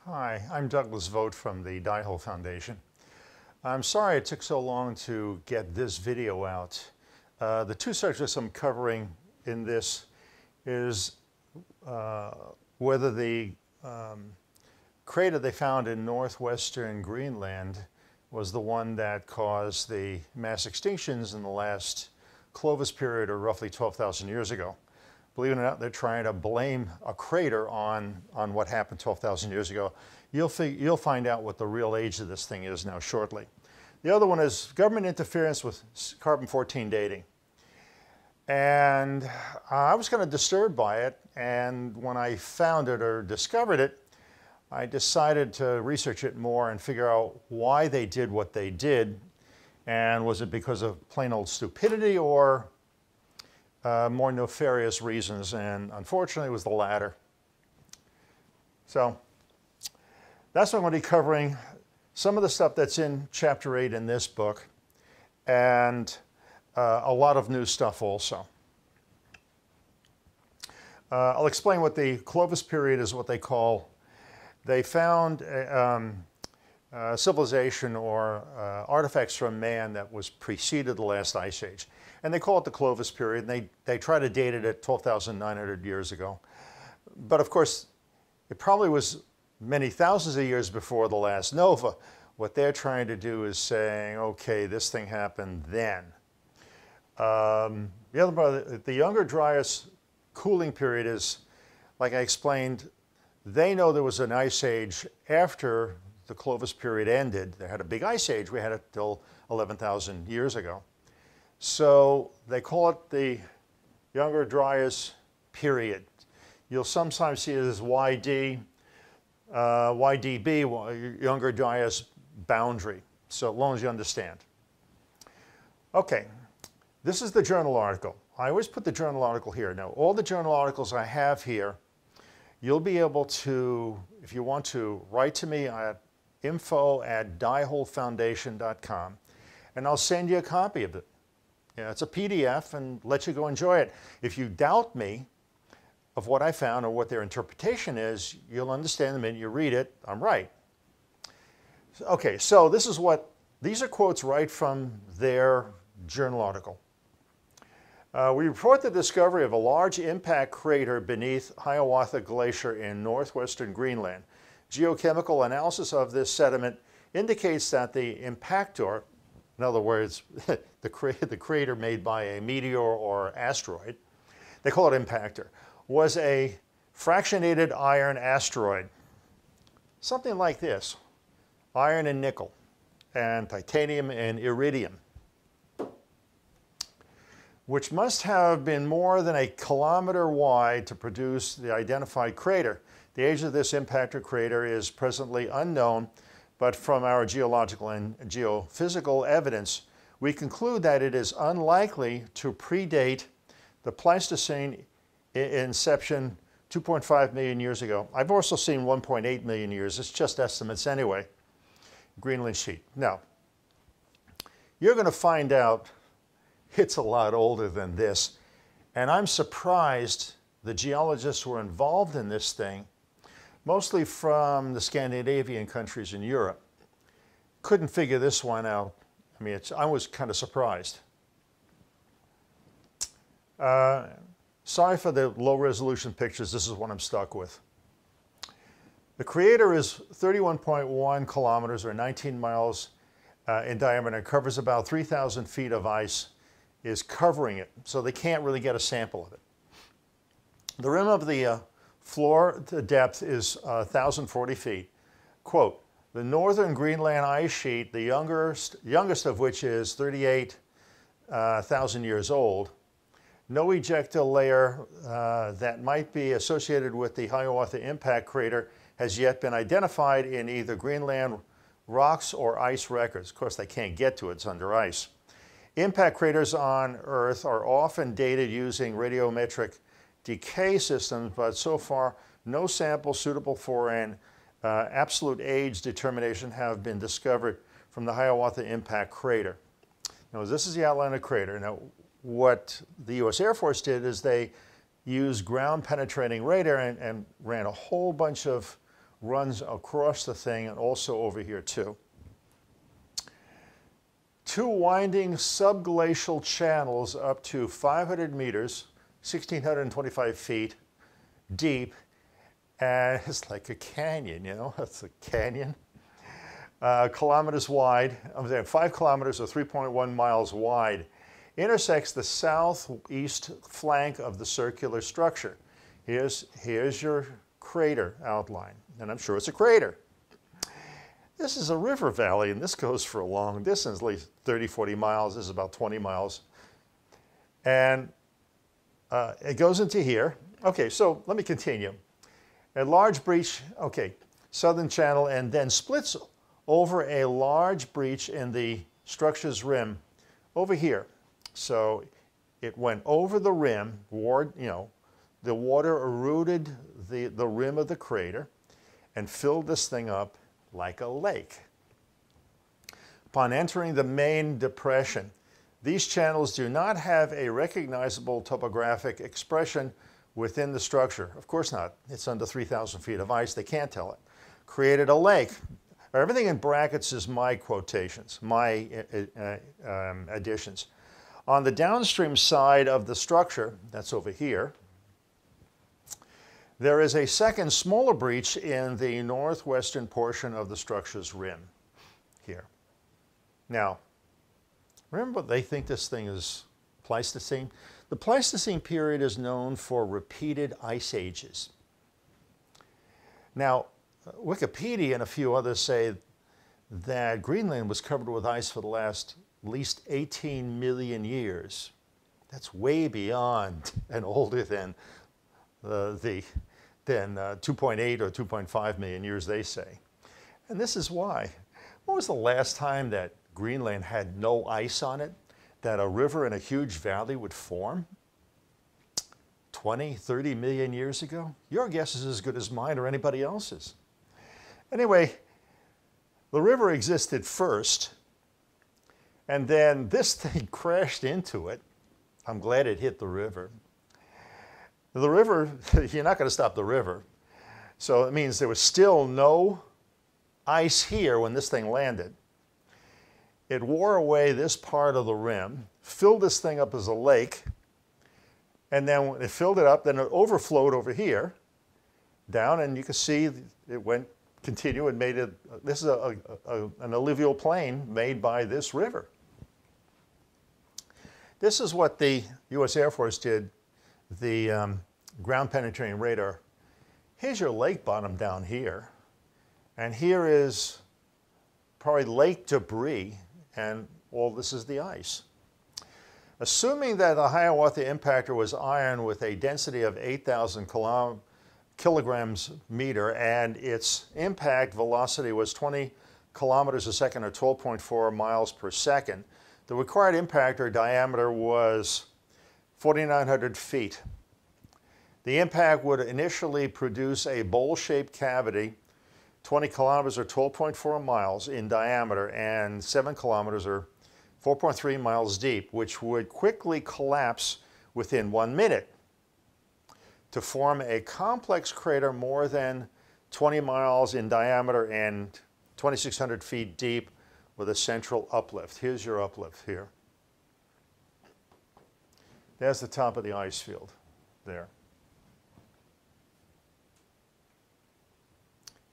Hi, I'm Douglas Vogt from the Dihole Foundation. I'm sorry it took so long to get this video out. The two subjects I'm covering in this is whether the crater they found in northwestern Greenland was the one that caused the mass extinctions in the last Clovis period, or roughly 12,000 years ago. Believe it or not, they're trying to blame a crater on what happened 12,000 years ago. You'll find out what the real age of this thing is now shortly. The other one is government interference with carbon-14 dating. And I was kind of disturbed by it, and when I found it or discovered it, I decided to research it more and figure out why they did what they did, and was it because of plain old stupidity or more nefarious reasons, and unfortunately it was the latter. So that's what I'm going to be covering, some of the stuff that's in Chapter 8 in this book, and a lot of new stuff also. I'll explain what the Clovis period is, what they call. They found civilization or artifacts from man that was preceded the last ice age. And they call it the Clovis period, and they try to date it at 12,900 years ago. But of course, it probably was many thousands of years before the last nova. What they're trying to do is saying, okay, this thing happened then. The other part, the Younger Dryas cooling period is, like I explained, they know there was an ice age after the Clovis period ended. They had a big ice age. We had it till 11,000 years ago. So they call it the Younger Dryas period. You'll sometimes see it as YD, YDB, Younger Dryas boundary, so long as you understand. Okay, this is the journal article. I always put the journal article here. Now, all the journal articles I have here, you'll be able to, if you want to, write to me at info@diholefoundation.com, and I'll send you a copy of it. Yeah, it's a PDF, and let you go enjoy it. If you doubt me of what I found or what their interpretation is, you'll understand the minute you read it, I'm right. Okay, so this is these are quotes right from their journal article. We report the discovery of a large impact crater beneath Hiawatha Glacier in northwestern Greenland. Geochemical analysis of this sediment indicates that the impactor, in other words, the crater made by a meteor or asteroid, they call it impactor, was a fractionated iron asteroid. Something like this: iron and nickel, and titanium and iridium, which must have been more than a kilometer wide to produce the identified crater. The age of this impactor crater is presently unknown, but from our geological and geophysical evidence, we conclude that it is unlikely to predate the Pleistocene inception 2.5 million years ago. I've also seen 1.8 million years. It's just estimates anyway. Greenland sheet. Now, you're going to find out it's a lot older than this, and I'm surprised the geologists who were involved in this thing, mostly from the Scandinavian countries in Europe, couldn't figure this one out. I mean, I was kind of surprised. Sorry for the low resolution pictures. This is what I'm stuck with. The crater is 31.1 kilometers or 19 miles in diameter. It covers about 3,000 feet of ice is covering it, so they can't really get a sample of it. The rim of the floor depth is 1,040 feet. Quote, the northern Greenland ice sheet, the youngest of which is 38,000 years old, no ejecta layer that might be associated with the Hiawatha impact crater has yet been identified in either Greenland rocks or ice records. Of course, they can't get to it, it's under ice. Impact craters on Earth are often dated using radiometric decay systems, but so far no samples suitable for an absolute age determination have been discovered from the Hiawatha impact crater. Now, this is the outline of the crater. Now, what the U.S. Air Force did is they used ground penetrating radar and ran a whole bunch of runs across the thing and also over here too. Two winding subglacial channels up to 500 meters, 1,625 feet deep, and it's like a canyon, you know, it's a canyon. Kilometers wide, 5 kilometers or 3.1 miles wide, intersects the southeast flank of the circular structure. Here's your crater outline, and I'm sure it's a crater. This is a river valley, and this goes for a long distance, at least 30, 40 miles. This is about 20 miles. And it goes into here. Okay, so let me continue. A large breach, okay, southern channel, and then splits over a large breach in the structure's rim over here. So it went over the rim, the water eroded the rim of the crater and filled this thing up like a lake. Upon entering the main depression, these channels do not have a recognizable topographic expression within the structure. Of course not. It's under 3,000 feet of ice. They can't tell it. Created a lake. Everything in brackets is my quotations, my additions. On the downstream side of the structure, that's over here, there is a second smaller breach in the northwestern portion of the structure's rim here. Now, remember they think this thing is Pleistocene? The Pleistocene period is known for repeated ice ages. Now, Wikipedia and a few others say that Greenland was covered with ice for the last at least 18 million years. That's way beyond and older than 2.8 or 2.5 million years, they say. And this is why. When was the last time that Greenland had no ice on it, that a river in a huge valley would form? 20, 30 million years ago? Your guess is as good as mine or anybody else's. Anyway, the river existed first, and then this thing crashed into it. I'm glad it hit the river. The river, you're not going to stop the river. So it means there was still no ice here when this thing landed. It wore away this part of the rim, filled this thing up as a lake, and then when it filled it up, then it overflowed over here, down, and you can see it went, continue, and made it, this is an alluvial plain made by this river. This is what the U.S. Air Force did, the ground penetrating radar. Here's your lake bottom down here, and here is probably lake debris, and all this is the ice. Assuming that the Hiawatha impactor was iron with a density of 8,000 kilograms meter and its impact velocity was 20 kilometers a second or 12.4 miles per second, the required impactor diameter was 4,900 feet. The impact would initially produce a bowl-shaped cavity 20 kilometers or 12.4 miles in diameter and 7 kilometers or 4.3 miles deep, which would quickly collapse within 1 minute to form a complex crater more than 20 miles in diameter and 2,600 feet deep with a central uplift. Here's your uplift here. There's the top of the ice field there.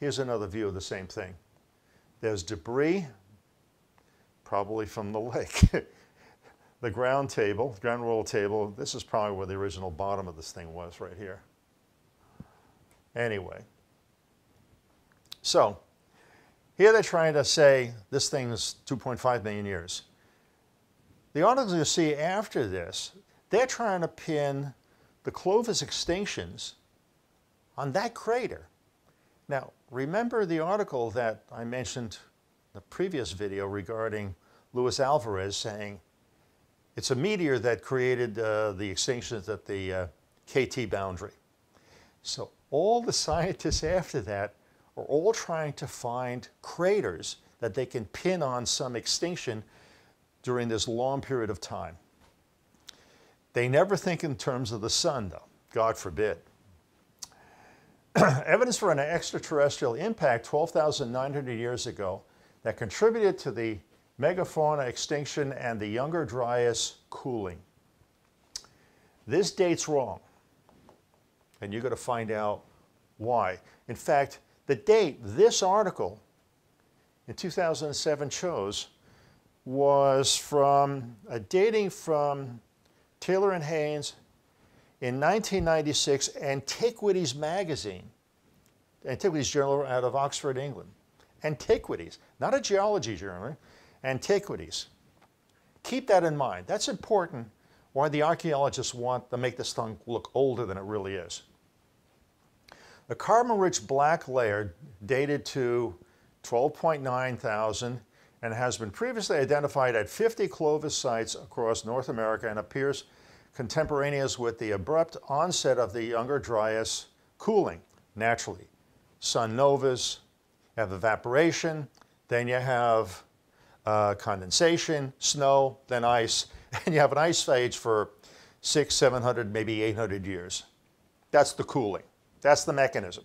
Here's another view of the same thing. There's debris, probably from the lake. The ground roll table, this is probably where the original bottom of this thing was, right here. Anyway, so here they're trying to say this thing is 2.5 million years. The articles you see after this, they're trying to pin the Clovis extinctions on that crater. Now, remember the article that I mentioned in the previous video regarding Luis Alvarez saying it's a meteor that created the extinctions at the KT boundary. So all the scientists after that are all trying to find craters that they can pin on some extinction during this long period of time. They never think in terms of the sun, though. God forbid. Evidence for an extraterrestrial impact 12,900 years ago that contributed to the megafauna extinction and the Younger Dryas cooling. This date's wrong, and you're going to find out why. In fact, the date this article in 2007 chose was from dating from Taylor and Haynes in 1996 Antiquities magazine, Antiquities journal out of Oxford, England. Antiquities, not a geology journal, Antiquities. Keep that in mind. That's important why the archaeologists want to make this thing look older than it really is. The carbon-rich black layer dated to 12.9 thousand and has been previously identified at 50 Clovis sites across North America and appears contemporaneous with the abrupt onset of the Younger Dryas cooling naturally. Sun novas, you have evaporation, then you have condensation, snow, then ice, and you have an ice age for 600, 700, maybe 800 years. That's the cooling. That's the mechanism.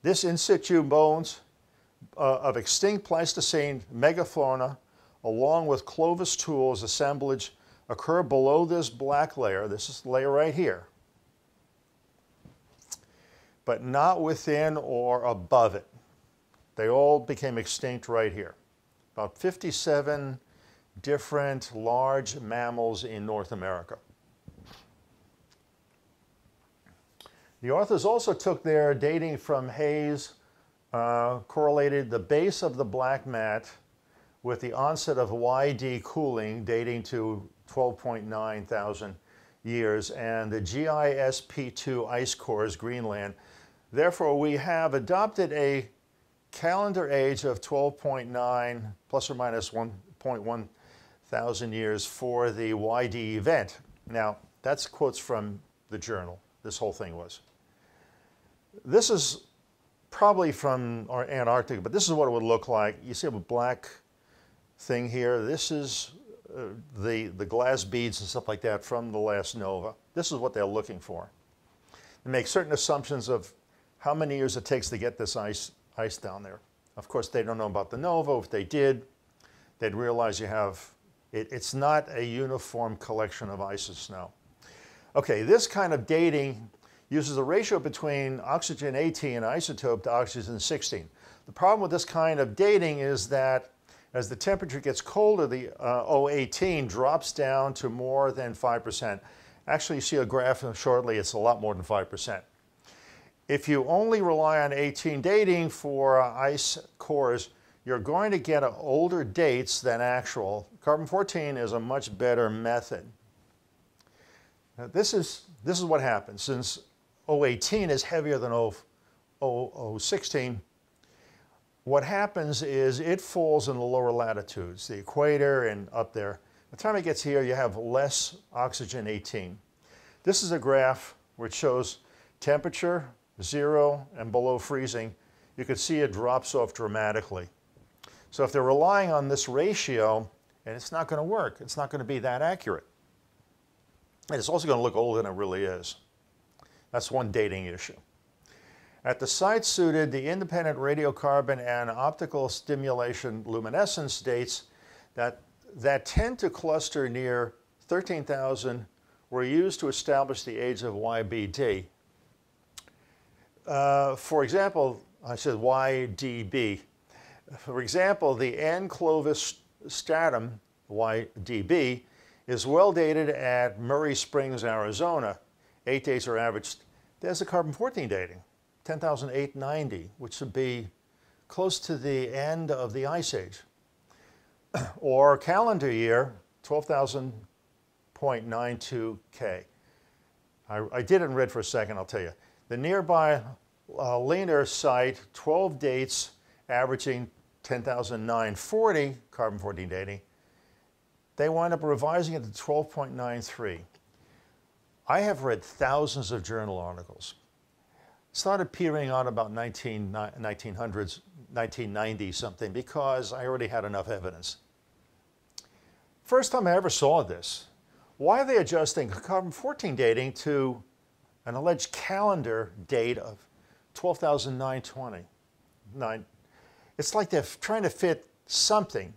This in situ bones of extinct Pleistocene megafauna, along with Clovis tools assemblage, occur below this black layer. This is the layer right here, but not within or above it. They all became extinct right here. About 57 different large mammals in North America. The authors also took their dating from Hayes, correlated the base of the black mat with the onset of YD cooling dating to 12.9 thousand years and the GISP2 ice cores, Greenland. Therefore, we have adopted a calendar age of 12.9 plus or minus 1.1 thousand years for the YD event. Now, that's quotes from the journal, this whole thing was. This is probably from Antarctica, but this is what it would look like. You see a black thing here. This is the glass beads and stuff like that from the last nova. This is what they're looking for. They make certain assumptions of how many years it takes to get this ice down there. Of course, they don't know about the nova. If they did, they'd realize you have, it's not a uniform collection of ice and snow. Okay, this kind of dating uses a ratio between oxygen 18 isotope to oxygen 16. The problem with this kind of dating is that as the temperature gets colder, the O18 drops down to more than 5%. Actually, you see a graph shortly, it's a lot more than 5%. If you only rely on 18 dating for ice cores, you're going to get older dates than actual. Carbon-14 is a much better method. Now, this is what happens. Since O18 is heavier than O16, what happens is it falls in the lower latitudes, the equator and up there. By the time it gets here, you have less oxygen 18. This is a graph where it shows temperature, 0 and below freezing. You can see it drops off dramatically. So if they're relying on this ratio, and it's not going to work, it's not going to be that accurate. And it's also going to look older than it really is. That's one dating issue. At the site suited, the independent radiocarbon and optical stimulation luminescence dates that tend to cluster near 13,000 were used to establish the age of YBD. For example, I said YDB. For example, the N Clovis stratum, YDB, is well dated at Murray Springs, Arizona. 8 days are averaged. There's a carbon-14 dating, 10,890, which would be close to the end of the Ice Age. Or calendar year, 12,000.92 K. I did it in red for a second, I'll tell you. The nearby Leaner site, 12 dates averaging 10,940 carbon-14 dating. They wind up revising it to 12.93. I have read thousands of journal articles. Started appearing on about 1900s, 1990 something, because I already had enough evidence. First time I ever saw this. Why are they adjusting carbon-14 dating to an alleged calendar date of 12,920. It's like they're trying to fit something.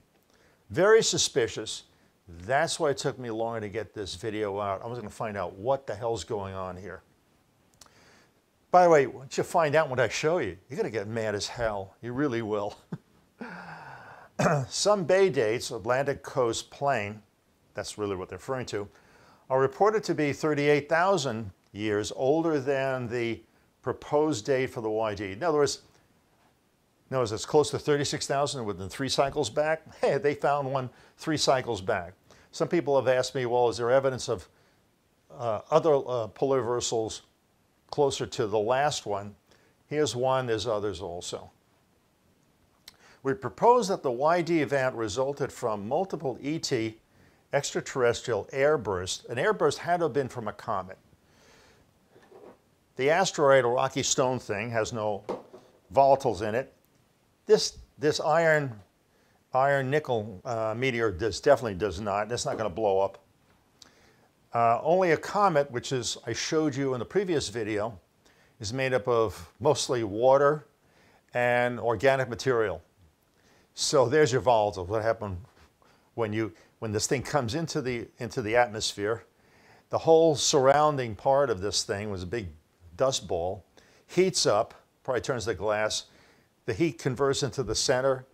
Very suspicious. That's why it took me longer to get this video out. I was going to find out what the hell's going on here. By the way, once you find out what I show you, you're going to get mad as hell. You really will. Some bay dates, Atlantic Coast Plain, that's really what they're referring to, are reported to be 38,000 years older than the proposed date for the YD. In other words, it's close to 36,000 within 3 cycles back. Hey, they found one 3 cycles back. Some people have asked me, well, is there evidence of other polar reversals closer to the last one? Here's one, there's others also. We propose that the YD event resulted from multiple ET extraterrestrial airbursts. An airburst had to have been from a comet. The asteroid or rocky stone thing has no volatiles in it. This iron nickel meteor definitely does not. It's not going to blow up. Only a comet, which is I showed you in the previous video, is made up of mostly water and organic material. So there's your volatiles. What happened when this thing comes into the atmosphere? The whole surrounding part of this thing was a big dust ball, heats up, probably turns to glass. The heat converts into the center.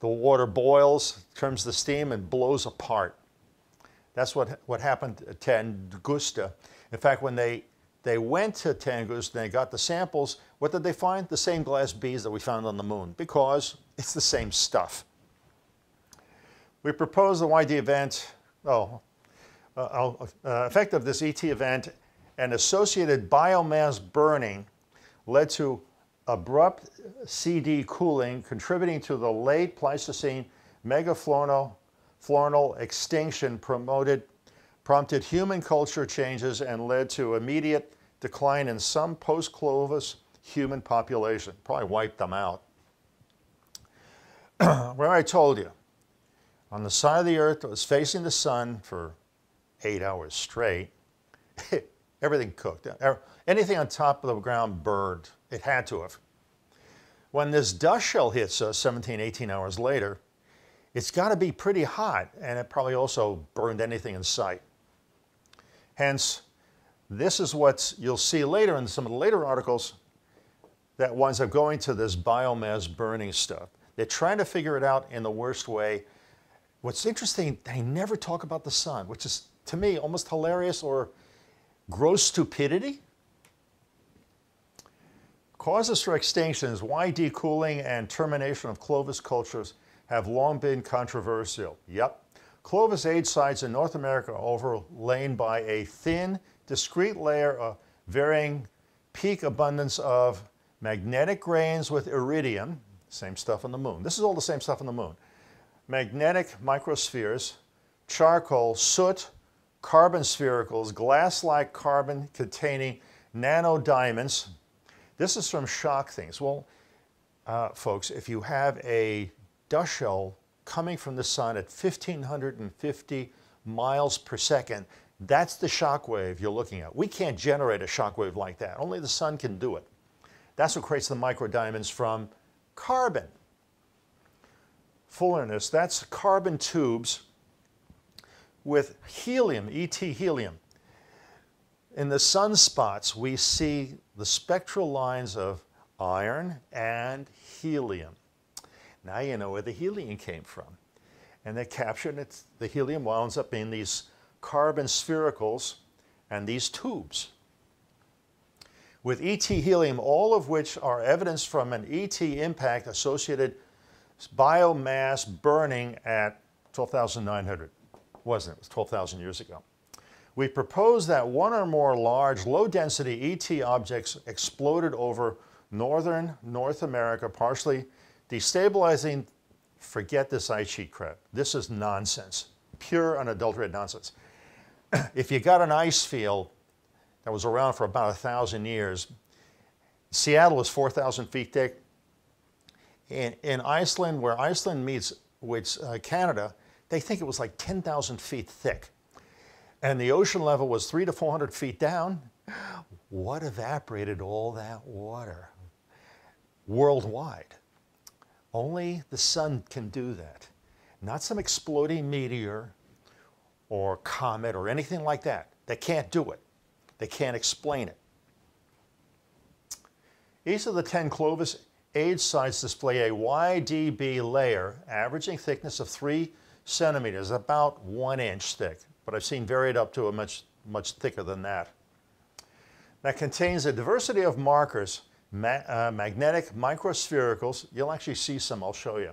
The water boils, turns the steam, and blows apart. That's what happened at Tunguska. In fact, when they went to Tunguska and they got the samples, what did they find? The same glass beads that we found on the moon, because it's the same stuff. We propose the YD event, effect of this ET event and associated biomass burning led to abrupt CD cooling, contributing to the late Pleistocene megafaunal extinction, prompted human culture changes, and led to immediate decline in some post-Clovis human population. Probably wiped them out. Where I told you, on the side of the Earth that was facing the sun for 8 hours straight, everything cooked. Anything on top of the ground burned. It had to have. When this dust shell hits us 17, 18 hours later, it's got to be pretty hot, and it probably also burned anything in sight. Hence, this is what you'll see later in some of the later articles that winds up going to this biomass burning stuff. They're trying to figure it out in the worst way. What's interesting, they never talk about the sun, which is, to me, almost hilarious or gross stupidity. Causes for extinctions, YD cooling and termination of Clovis cultures have long been controversial. Yep. Clovis age sites in North America are overlain by a thin, discrete layer of varying peak abundance of magnetic grains with iridium, same stuff on the moon. This is all the same stuff on the moon. Magnetic microspheres, charcoal, soot, carbon sphericals, glass-like carbon containing nanodiamonds. This is from shock things. Well, folks, if you have a dust shell coming from the sun at 1,550 miles per second, that's the shock wave you're looking at. We can't generate a shock wave like that. Only the sun can do it. That's what creates the microdiamonds from carbon. Fullerness, that's carbon tubes with helium, ET helium. In the sunspots, we see the spectral lines of iron and helium. Now you know where the helium came from. And they captured it. The helium winds up in these carbon sphericals and these tubes. With ET helium, all of which are evidence from an ET impact associated biomass burning at 12,900. Wasn't it? It was 12,000 years ago. We propose that one or more large, low-density ET objects exploded over northern North America, partially destabilizing. Forget this ice sheet crap. This is nonsense. Pure, unadulterated nonsense. If you got an ice field that was around for about 1,000 years, Seattle was 4,000 feet thick. In Iceland, where Iceland meets with Canada, they think it was like 10,000 feet thick. And the ocean level was 300 to 400 feet down. What evaporated all that water? worldwide. Only the sun can do that. Not some exploding meteor or comet or anything like that. They can't do it. They can't explain it. Each of the 10 Clovis age sites display a YDB layer, averaging thickness of 3 centimeters, about 1 inch thick, but I've seen varied up to a much thicker than that. That contains a diversity of markers, magnetic microsphericals, you'll actually see some, I'll show you,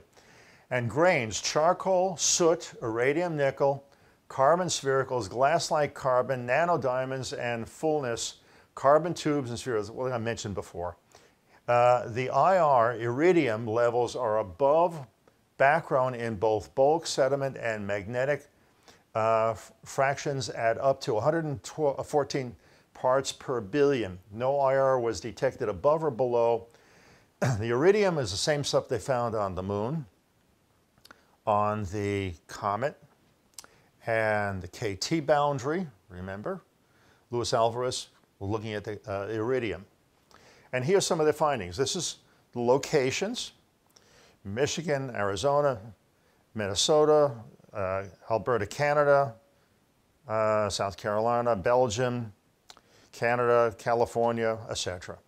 and grains, charcoal, soot, iridium, nickel, carbon sphericals, glass-like carbon, nanodiamonds, and fullness, carbon tubes and spheres, what I mentioned before. The IR, iridium, levels are above background in both bulk, sediment, and magnetic fractions at up to 114 parts per billion. No IR was detected above or below. The iridium is the same stuff they found on the moon, on the comet, and the KT boundary, remember? Luis Alvarez was looking at the iridium. And here's some of the findings. This is the locations: Michigan, Arizona, Minnesota, Alberta, Canada, South Carolina, Belgium, Canada, California, etc.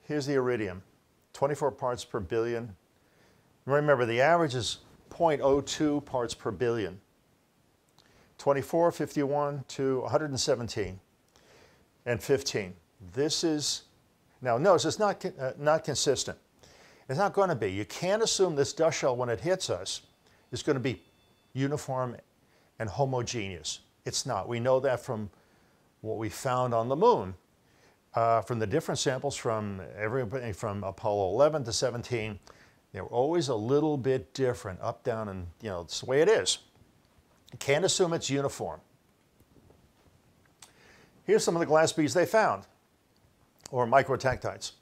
Here's the iridium, 24 parts per billion. Remember, the average is 0.02 parts per billion. 24, 51 to 117. And 15. This is, now notice it's not consistent. It's not going to be. You can't assume this dust shell, when it hits us, is going to be uniform and homogeneous. It's not. We know that from what we found on the moon, from the different samples from everybody from Apollo 11 to 17. They were always a little bit different, up, down, and it's the way it is. You can't assume it's uniform. Here's some of the glass beads they found, or microtectites.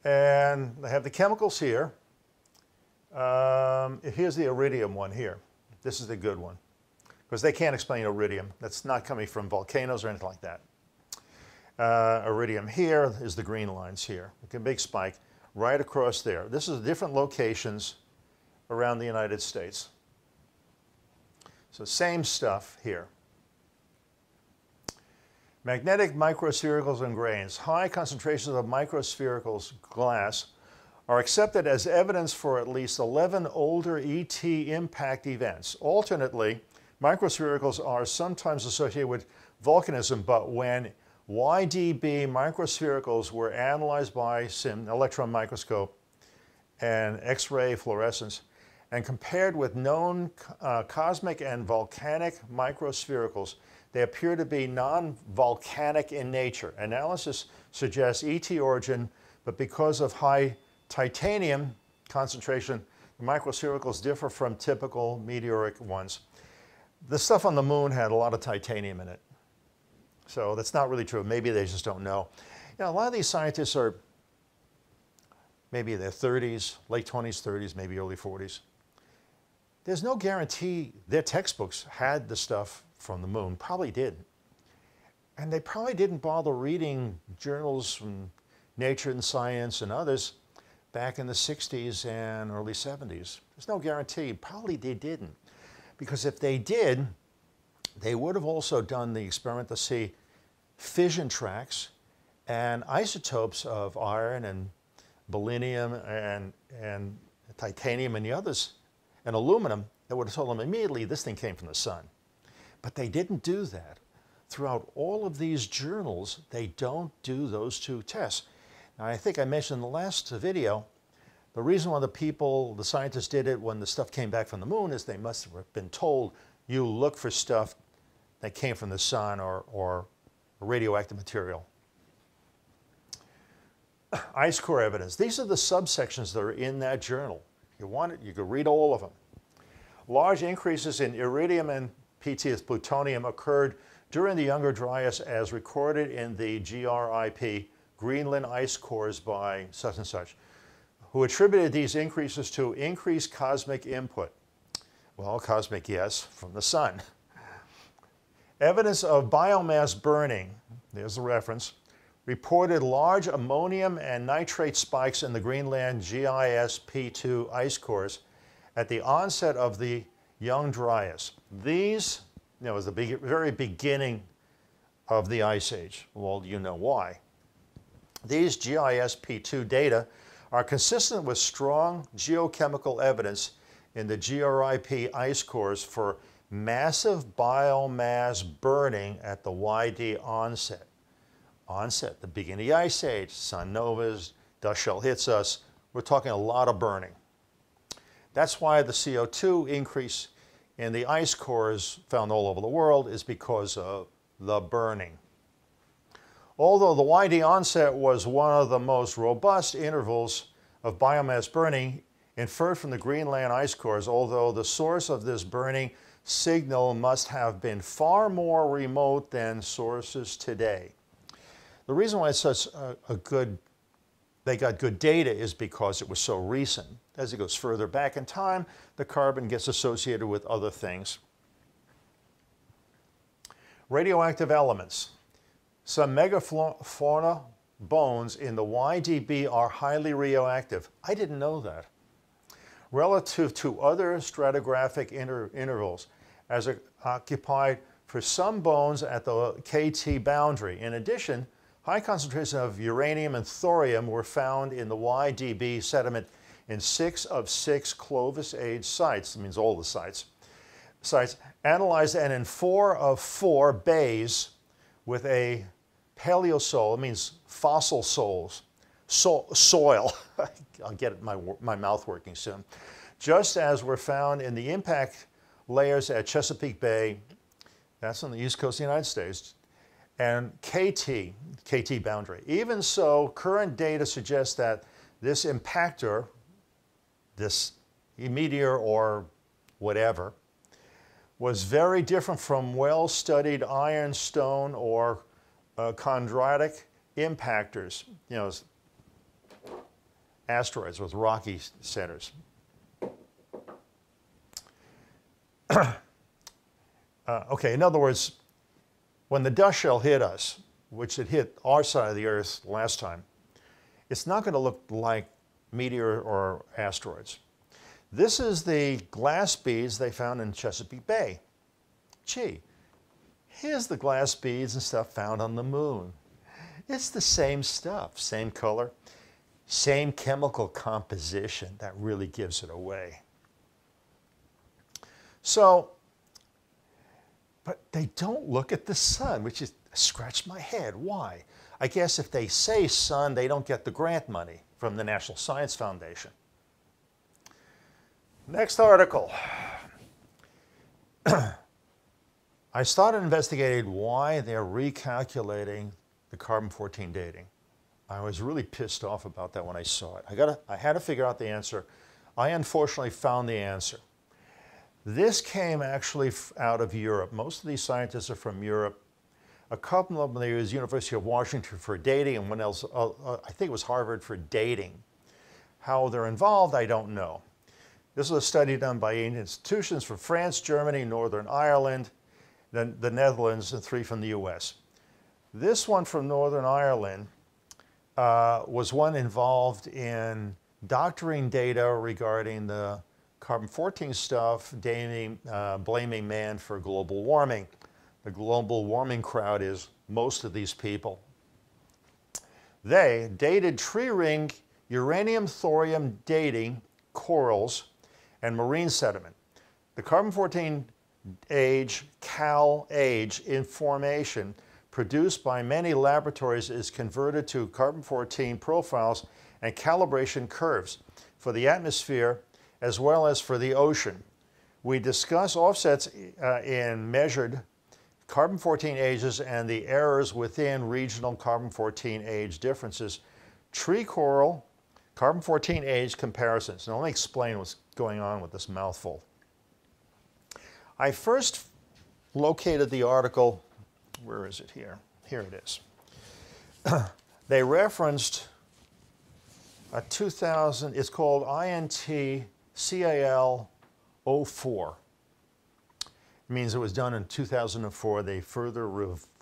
And they have the chemicals here. Here's the iridium one here. This is the good one, because they can't explain iridium. That's not coming from volcanoes or anything like that. Iridium here is the green lines here. A big spike right across there. This is different locations around the United States. So same stuff here. Magnetic microsphericals and grains. High concentrations of microsphericals glass are accepted as evidence for at least 11 older ET impact events. Alternately, microsphericals are sometimes associated with volcanism, but when YDB microsphericals were analyzed by electron microscope and X-ray fluorescence and compared with known cosmic and volcanic microsphericals, they appear to be non-volcanic in nature. Analysis suggests ET origin, but because of high titanium concentration, the microsphericals differ from typical meteoric ones. The stuff on the moon had a lot of titanium in it. So that's not really true. Maybe they just don't know. A lot of these scientists are maybe in their 30s, late 20s, 30s, maybe early 40s. There's no guarantee their textbooks had the stuff from the moon. Probably didn't. And they probably didn't bother reading journals from Nature and Science and others back in the 60s and early 70s. There's no guarantee. Probably they didn't. Because if they did, they would have also done the experiment to see fission tracks and isotopes of iron and selenium and titanium and the others, and aluminum, that would have told them immediately this thing came from the sun. But they didn't do that. Throughout all of these journals, they don't do those two tests. Now, I think I mentioned in the last video, the reason why the scientists did it when the stuff came back from the moon is they must have been told, you look for stuff that came from the sun or radioactive material. Ice core evidence. These are the subsections that are in that journal. If you want it, you can read all of them. Large increases in iridium and PT, plutonium, occurred during the Younger Dryas as recorded in the GRIP, Greenland ice cores by such and such, who attributed these increases to increased cosmic input. Well, cosmic, yes, from the sun. Evidence of biomass burning, there's the reference, reported large ammonium and nitrate spikes in the Greenland GIS-P2 ice cores at the onset of the young Dryas. These, was the very beginning of the Ice Age. Well, you know why. These GIS-P2 data are consistent with strong geochemical evidence in the GRIP ice cores for massive biomass burning at the YD onset. Onset, the beginning of the Ice Age, sun novas, dust shell hits us. We're talking a lot of burning. That's why the CO2 increase in the ice cores found all over the world is because of the burning. Although the YD onset was one of the most robust intervals of biomass burning inferred from the Greenland ice cores, although the source of this burning signal must have been far more remote than sources today. The reason why it's such they got good data is because it was so recent. As it goes further back in time, the carbon gets associated with other things. Radioactive elements. Some megafauna bones in the YDB are highly radioactive. I didn't know that. Relative to other stratigraphic intervals, as occupied for some bones at the KT boundary. In addition, high concentrations of uranium and thorium were found in the YDB sediment in 6 of 6 Clovis age sites, that means all the sites, analyzed, and in 4 of 4 bays with a paleosol, it means fossil soils, soil. I'll get my mouth working soon. Just as were found in the impact layers at Chesapeake Bay, that's on the east coast of the United States, and KT boundary. Even so, current data suggests that this impactor, this meteor or whatever, was very different from well-studied ironstone or chondritic impactors, asteroids with rocky centers. Okay, in other words, when the dust shell hit us, which it hit our side of the Earth last time, it's not going to look like meteor or asteroids. This is the glass beads they found in Chesapeake Bay. Gee, here's the glass beads and stuff found on the moon. It's the same stuff, same color, same chemical composition. That really gives it away. So, but they don't look at the sun, which is, scratch my head. Why? I guess if they say sun, they don't get the grant money from the National Science Foundation. Next article. I started investigating why they're recalculating the carbon-14 dating. I was really pissed off about that when I saw it. I had to figure out the answer. I unfortunately found the answer. This came actually out of Europe. Most of these scientists are from Europe. A couple of them, they use University of Washington for dating, and one else, I think it was Harvard for dating. How they're involved, I don't know. This was a study done by 8 institutions from France, Germany, Northern Ireland, then the Netherlands, and 3 from the US. This one from Northern Ireland was one involved in doctoring data regarding the carbon-14 stuff, blaming man for global warming. The global warming crowd is most of these people. They dated tree ring uranium thorium dating corals and marine sediment. The carbon-14 age, Cal age information produced by many laboratories is converted to carbon-14 profiles and calibration curves for the atmosphere as well as for the ocean. We discuss offsets in measured carbon-14 ages and the errors within regional carbon-14 age differences. Tree coral, carbon-14 age comparisons. Now let me explain what's going on with this mouthful. I first located the article, where is it here? Here it is. They referenced a 2000, it's called INT CAL 04. It means it was done in 2004. They further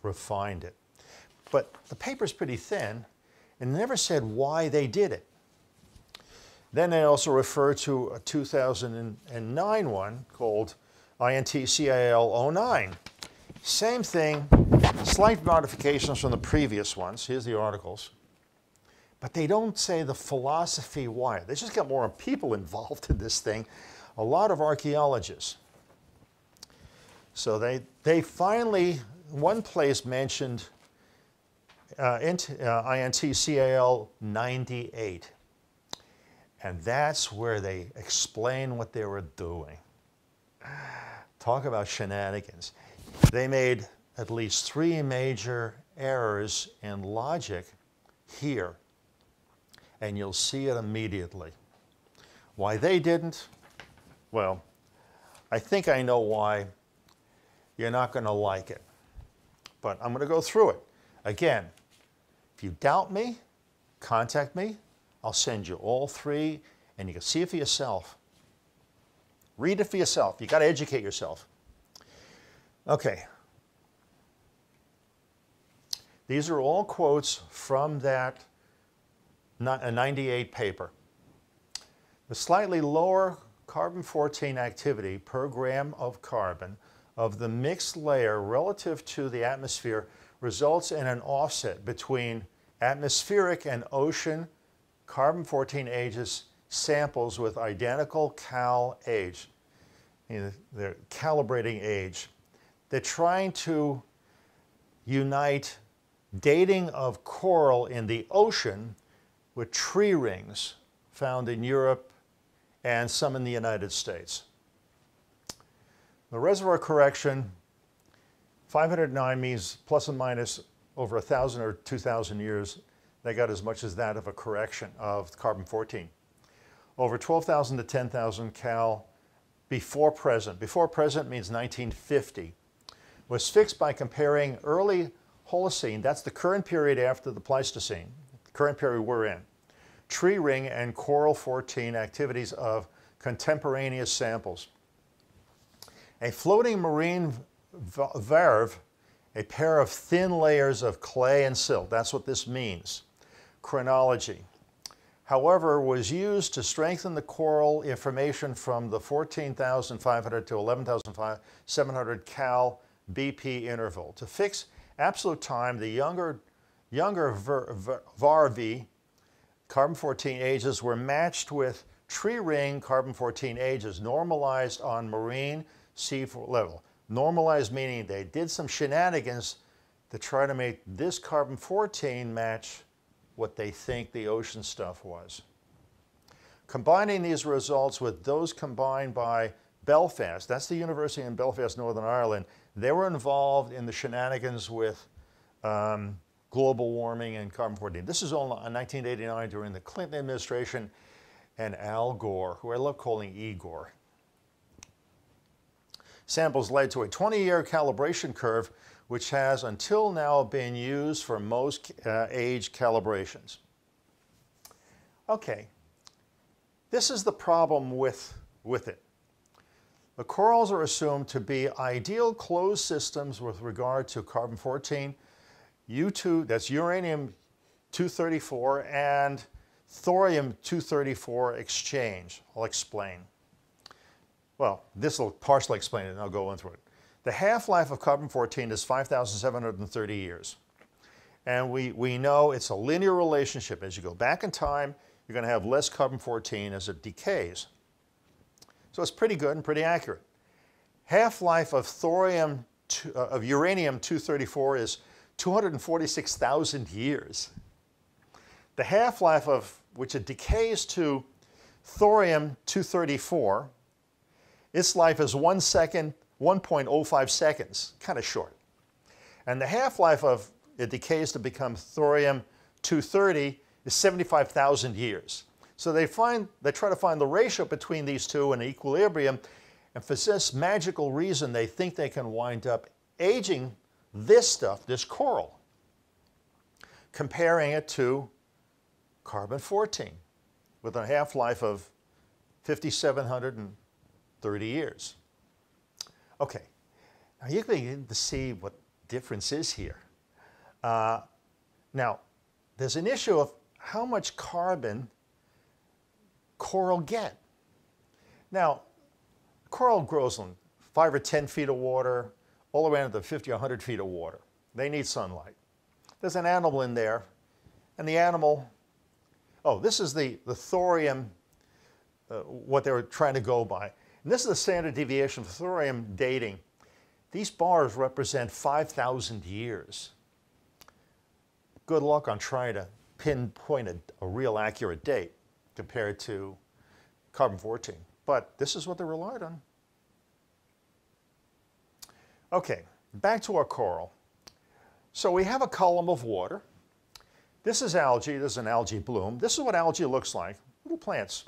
refined it. But the paper's pretty thin, and never said why they did it. Then they also refer to a 2009 one called INTCAL-09. Same thing, slight modifications from the previous ones. Here's the articles. But they don't say the philosophy why. They just got more people involved in this thing, a lot of archaeologists. So they finally, one place mentioned INTCAL 98. And that's where they explain what they were doing. Talk about shenanigans. They made at least 3 major errors in logic here. And you'll see it immediately. Why they didn't? Well, I think I know why. You're not going to like it. But I'm going to go through it. Again, if you doubt me, contact me. I'll send you all 3, and you can see it for yourself. Read it for yourself. You got to educate yourself. Okay. These are all quotes from that 98 paper. The slightly lower carbon-14 activity per gram of carbon of the mixed layer relative to the atmosphere results in an offset between atmospheric and ocean carbon-14 ages samples with identical cal age. They're calibrating age. They're trying to unite dating of coral in the ocean with tree rings found in Europe and some in the United States. The reservoir correction, 509 means plus or minus over 1,000 or 2,000 years. They got as much as that of a correction of carbon-14. Over 12,000 to 10,000 cal before present. Before present means 1950. Was fixed by comparing early Holocene, that's the current period after the Pleistocene, the current period we're in, tree ring and coral 14 activities of contemporaneous samples. A floating marine verve, a pair of thin layers of clay and silt, that's what this means. Chronology, however, was used to strengthen the coral information from the 14,500 to 11,700 cal BP interval. To fix absolute time, the younger varvi, carbon-14 ages, were matched with tree ring carbon-14 ages, normalized on marine sea level. Normalized meaning they did some shenanigans to try to make this carbon-14 match what they think the ocean stuff was. Combining these results with those combined by Belfast, that's the university in Belfast, Northern Ireland, they were involved in the shenanigans with global warming and carbon-14. This is all in 1989 during the Clinton administration and Al Gore, who I love calling Igor. Samples led to a 20-year calibration curve which has until now been used for most age calibrations. Okay, this is the problem with it. The corals are assumed to be ideal closed systems with regard to carbon-14, U2, that's uranium-234, and thorium-234 exchange. I'll explain. Well, this will partially explain it, and I'll go into it. The half-life of carbon-14 is 5,730 years. And we know it's a linear relationship. As you go back in time, you're going to have less carbon-14 as it decays. So it's pretty good and pretty accurate. Half-life of uranium-234 is 246,000 years. The half-life of which it decays to thorium-234, its life is 1 second, 1.05 seconds, kind of short. And the half-life of it decays to become thorium-230 is 75,000 years. So they try to find the ratio between these two in equilibrium, and for this magical reason, they think they can wind up aging this stuff, this coral, comparing it to carbon-14 with a half-life of 5,730 years. Okay, now you can begin to see what difference is here. Now, there's an issue of how much carbon coral get. Now, coral grows in 5 or 10 feet of water, all the way into 50 or 100 feet of water. They need sunlight. There's an animal in there, and the animal, oh, this is the thorium, what they were trying to go by. And this is the standard deviation for thorium dating. These bars represent 5,000 years. Good luck on trying to pinpoint a real accurate date compared to carbon-14. But this is what they relied on. Okay, back to our coral. So we have a column of water. This is algae. This is an algae bloom. This is what algae looks like, little plants.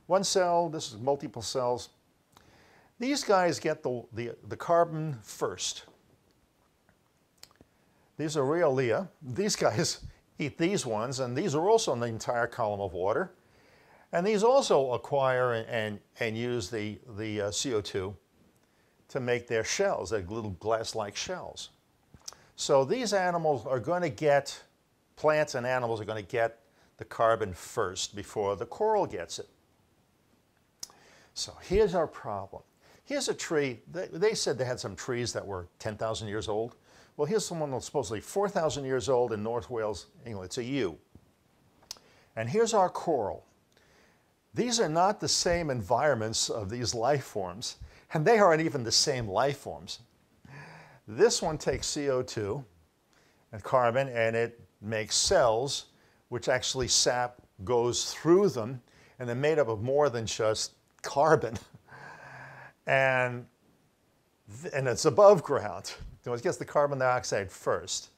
One cell, this is multiple cells. These guys get the carbon first. These are Rheolea. These guys eat these ones, and these are also in the entire column of water. And these also acquire and use the CO2 to make their shells, their little glass-like shells. So these animals are going to get, plants and animals are going to get the carbon first before the coral gets it. So here's our problem. Here's a tree. They said they had some trees that were 10,000 years old. Well, here's someone that's supposedly 4,000 years old in North Wales, England. It's a yew. And here's our coral. These are not the same environments of these life forms, and they aren't even the same life forms. This one takes CO2 and carbon, and it makes cells, which actually sap goes through them, and they're made up of more than just carbon. And it's above ground. So it gets the carbon dioxide first.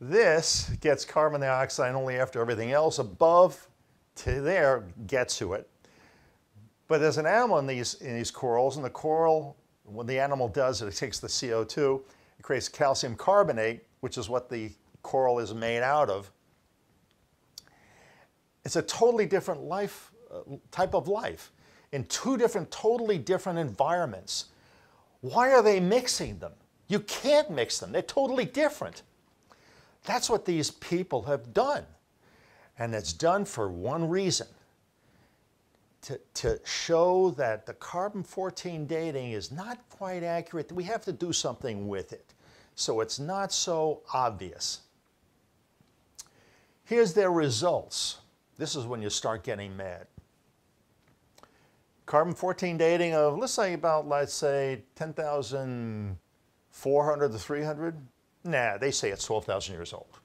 This gets carbon dioxide only after everything else above to there gets to it. But there's an animal in these corals, and the coral, when the animal does it, it takes the CO2, it creates calcium carbonate, which is what the coral is made out of. It's a totally different life, type of life, in two different, totally different environments. Why are they mixing them? You can't mix them. They're totally different. That's what these people have done. And it's done for one reason, to show that the carbon-14 dating is not quite accurate. We have to do something with it, so it's not so obvious. Here's their results. This is when you start getting mad. Carbon-14 dating of, let's say 10,400 to 300. Nah, they say it's 12,000 years old.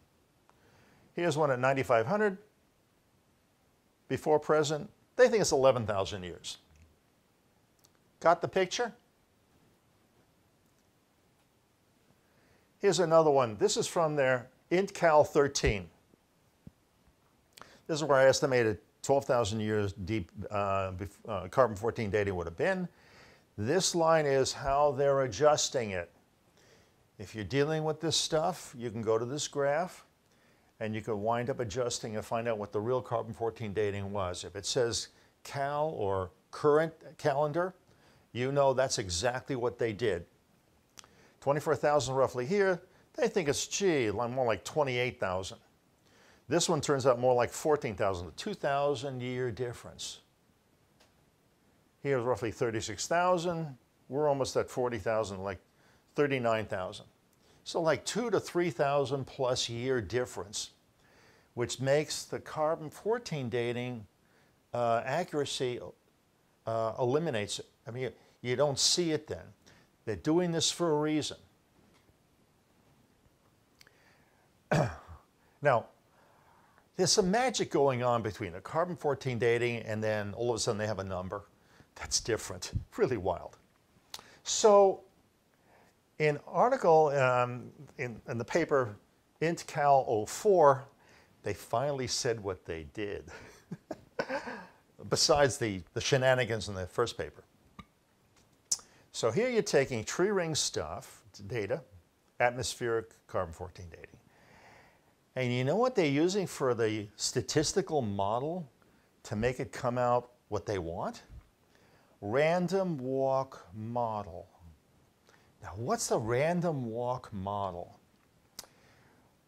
Here's one at 9,500. Before present, they think it's 11,000 years. Got the picture? Here's another one. This is from their IntCal 13. This is where I estimated 12,000 years deep carbon-14 dating would have been. This line is how they're adjusting it. If you're dealing with this stuff, you can go to this graph and you can wind up adjusting and find out what the real carbon-14 dating was. If it says cal or current calendar, you know that's exactly what they did. 24,000 roughly here. They think it's, gee, more like 28,000. This one turns out more like 14,000, a 2,000 year difference. Here's roughly 36,000. We're almost at 40,000, like 39,000. So like 2,000 to 3,000 plus year difference, which makes the carbon-14 dating accuracy eliminates it. I mean, you don't see it then. They're doing this for a reason. Now, there's some magic going on between the carbon-14 dating and then all of a sudden they have a number that's different. Really wild. So in article in the paper IntCal 04, they finally said what they did. Besides the shenanigans in the first paper. So here you're taking tree ring stuff, data, atmospheric carbon-14 dating. And you know what they're using for the statistical model to make it come out what they want? Random walk model. Now, what's the random walk model?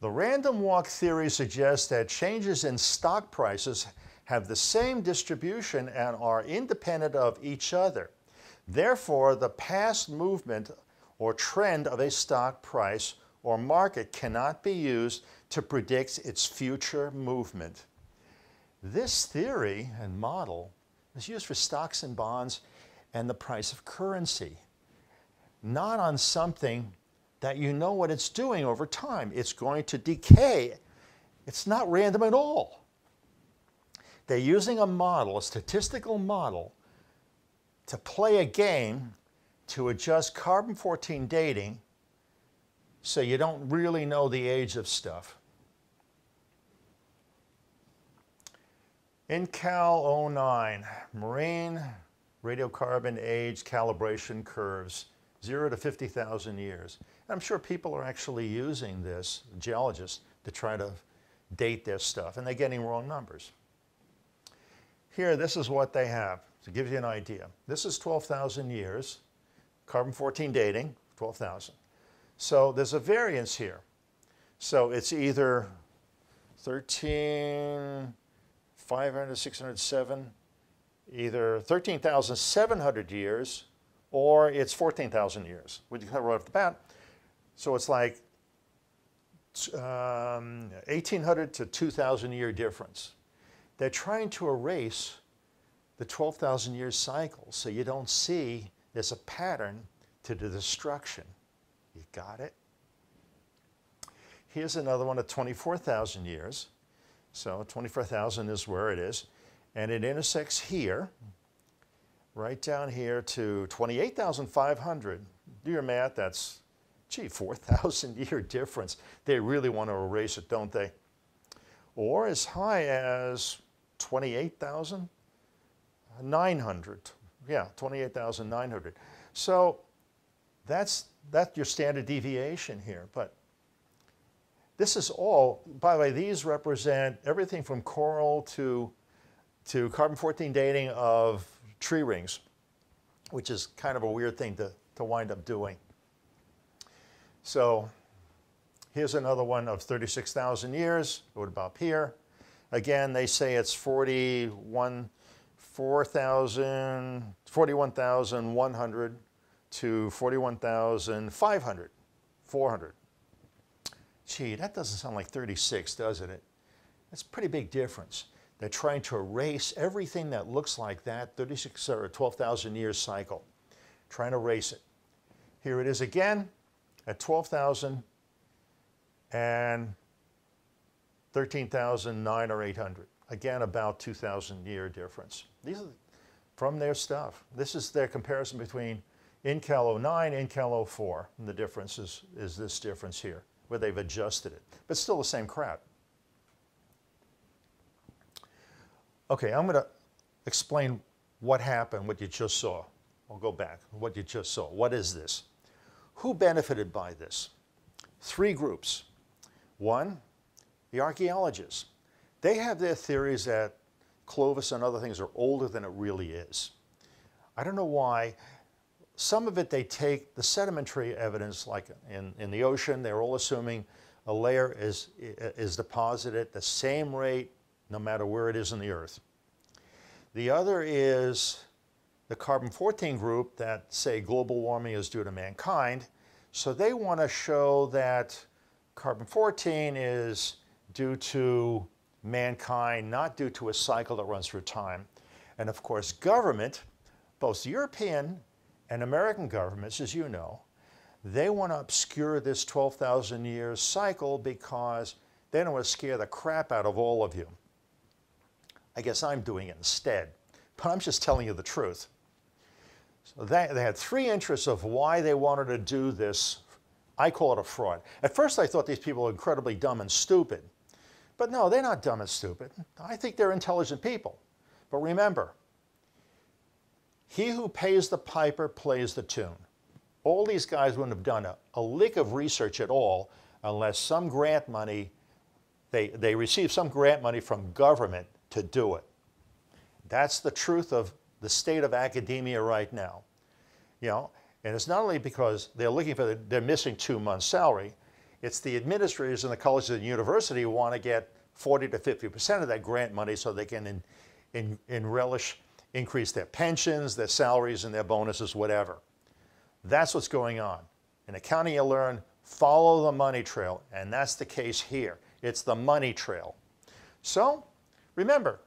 The random walk theory suggests that changes in stock prices have the same distribution and are independent of each other. Therefore, the past movement or trend of a stock price or market cannot be used to predict its future movement. This theory and model is used for stocks and bonds and the price of currency, not on something that you know what it's doing over time. It's going to decay. It's not random at all. They're using a model, a statistical model, to play a game to adjust carbon-14 dating so you don't really know the age of stuff. InCal 09, Marine Radiocarbon Age Calibration Curves, 0 to 50,000 years. And I'm sure people are actually using this, geologists, to try to date their stuff, and they're getting wrong numbers. Here, this is what they have, to give you an idea. This is 12,000 years, carbon-14 dating, 12,000. So there's a variance here. So it's either 13,500, 607, either 13,700 years, or it's 14,000 years, which you cover right off the bat. So it's like 1,800 to 2,000 year difference. They're trying to erase the 12,000 year cycle so you don't see there's a pattern to the destruction. You got it? Here's another one at 24,000 years. So 24,000 is where it is. And it intersects here, right down here to 28,500. Do your math, that's, gee, 4,000 year difference. They really want to erase it, don't they? Or as high as 28,900. Yeah, 28,900. So that's your standard deviation here. But this is all, by the way, these represent everything from coral to carbon-14 dating of tree rings, which is kind of a weird thing to wind up doing. So here's another one of 36,000 years. What about here? Again, they say it's 41,100 to 41,500, 400. Gee, that doesn't sound like 36, doesn't it? That's a pretty big difference. They're trying to erase everything that looks like that 36 or 12,000 year cycle, trying to erase it. Here it is again at 12,000 and 13,009 or 800. Again, about 2,000 year difference. These are from their stuff. This is their comparison between InCal 09 and InCal 04. And the difference is this difference here, where they've adjusted it. But still the same crap. Okay, I'm going to explain what happened, what you just saw. I'll go back. What you just saw. What is this? Who benefited by this? Three groups. One, the archaeologists. They have their theories that Clovis and other things are older than it really is. I don't know why. Some of it they take the sedimentary evidence, like in the ocean, they're all assuming a layer is deposited at the same rate no matter where it is in the earth. The other is the carbon-14 group that say global warming is due to mankind. So they want to show that carbon-14 is due to mankind, not due to a cycle that runs through time. And of course, government, both European and American governments, as you know, they want to obscure this 12,000 year cycle because they don't want to scare the crap out of all of you. I guess I'm doing it instead, but I'm just telling you the truth. So they had three interests of why they wanted to do this. I call it a fraud. At first I thought these people were incredibly dumb and stupid, but no, they're not dumb and stupid. I think they're intelligent people. But remember, he who pays the piper plays the tune. All these guys wouldn't have done a lick of research at all unless some grant money, they receive some grant money from government to do it. That's the truth of the state of academia right now. You know, and it's not only because they're looking for they're missing 2 months' salary, It's the administrators in the colleges and university who want to get 40 to 50% of that grant money so they can increase their pensions, their salaries, and their bonuses, whatever. That's what's going on. In accounting, you learn, follow the money trail, and that's the case here. It's the money trail. So, remember,